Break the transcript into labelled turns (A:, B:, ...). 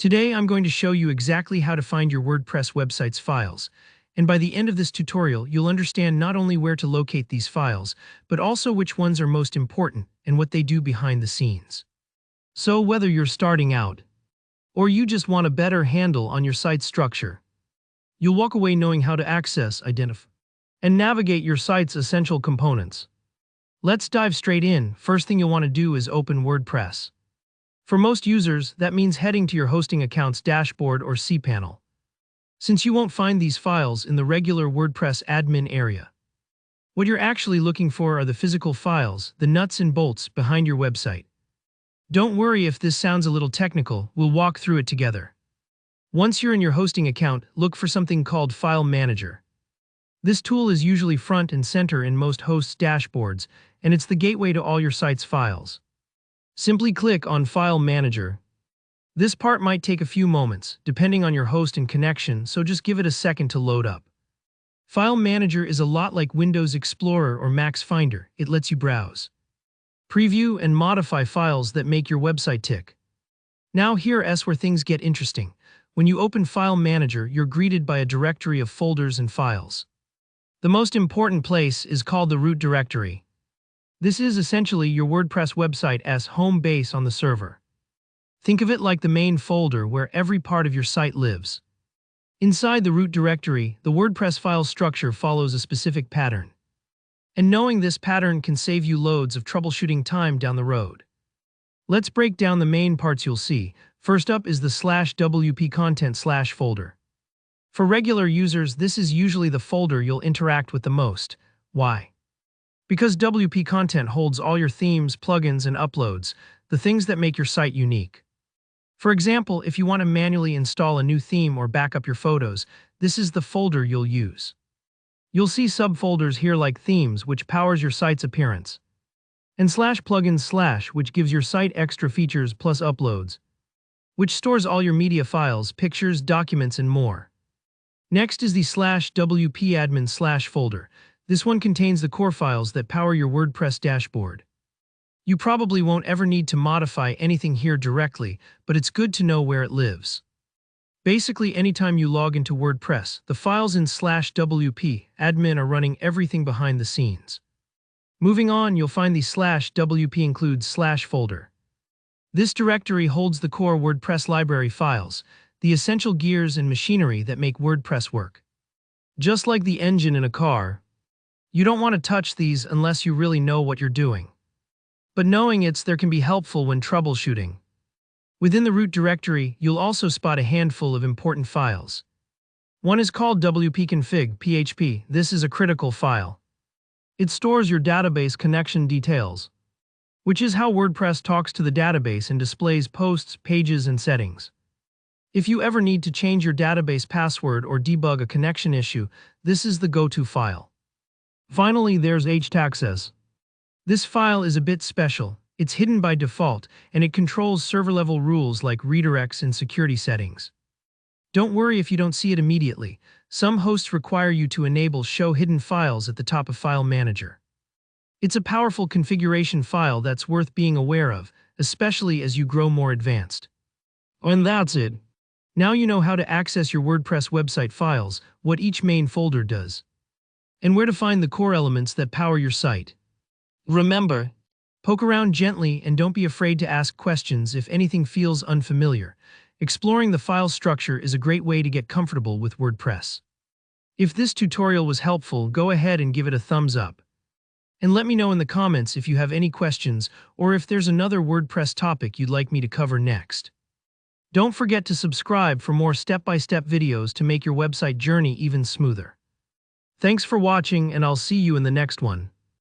A: Today I'm going to show you exactly how to find your WordPress website's files, and by the end of this tutorial you'll understand not only where to locate these files, but also which ones are most important and what they do behind the scenes. So whether you're starting out, or you just want a better handle on your site's structure, you'll walk away knowing how to access, identify, and navigate your site's essential components. Let's dive straight in. First thing you'll want to do is open WordPress. For most users, that means heading to your hosting account's dashboard or cPanel, since you won't find these files in the regular WordPress admin area. What you're actually looking for are the physical files, the nuts and bolts behind your website. Don't worry if this sounds a little technical, we'll walk through it together. Once you're in your hosting account, look for something called File Manager. This tool is usually front and center in most hosts' dashboards, and it's the gateway to all your site's files. Simply click on File Manager. This part might take a few moments, depending on your host and connection, so just give it a second to load up. File Manager is a lot like Windows Explorer or Mac's Finder. It lets you browse, preview, and modify files that make your website tick. Now here's where things get interesting. When you open File Manager, you're greeted by a directory of folders and files. The most important place is called the root directory. This is essentially your WordPress website's home base on the server. Think of it like the main folder where every part of your site lives. Inside the root directory, the WordPress file structure follows a specific pattern. And knowing this pattern can save you loads of troubleshooting time down the road. Let's break down the main parts you'll see. First up is the /wp content/ folder. For regular users, this is usually the folder you'll interact with the most. Why? Because WP content holds all your themes, plugins, and uploads, the things that make your site unique. For example, if you want to manually install a new theme or back up your photos, this is the folder you'll use. You'll see subfolders here like themes, which powers your site's appearance, and /plugins/ which gives your site extra features plus uploads, which stores all your media files, pictures, documents, and more. Next is the /wp admin/ folder. This one contains the core files that power your WordPress dashboard. You probably won't ever need to modify anything here directly, but it's good to know where it lives. Basically, anytime you log into WordPress, the files in /wp admin are running everything behind the scenes. Moving on, you'll find the /wp includes/ folder. This directory holds the core WordPress library files, the essential gears and machinery that make WordPress work. Just like the engine in a car, you don't want to touch these unless you really know what you're doing. But knowing there can be helpful when troubleshooting. Within the root directory, you'll also spot a handful of important files. One is called wp-config.php. This is a critical file. It stores your database connection details, which is how WordPress talks to the database and displays posts, pages, and settings. If you ever need to change your database password or debug a connection issue, this is the go-to file. Finally, there's htaccess. This file is a bit special. It's hidden by default, and it controls server-level rules like redirects and security settings. Don't worry if you don't see it immediately. Some hosts require you to enable Show Hidden Files at the top of File Manager. It's a powerful configuration file that's worth being aware of, especially as you grow more advanced. And that's it. Now you know how to access your WordPress website files, what each main folder does, and where to find the core elements that power your site. Remember, poke around gently and don't be afraid to ask questions if anything feels unfamiliar. Exploring the file structure is a great way to get comfortable with WordPress. If this tutorial was helpful, go ahead and give it a thumbs up. And let me know in the comments if you have any questions or if there's another WordPress topic you'd like me to cover next. Don't forget to subscribe for more step-by-step videos to make your website journey even smoother. Thanks for watching, and I'll see you in the next one.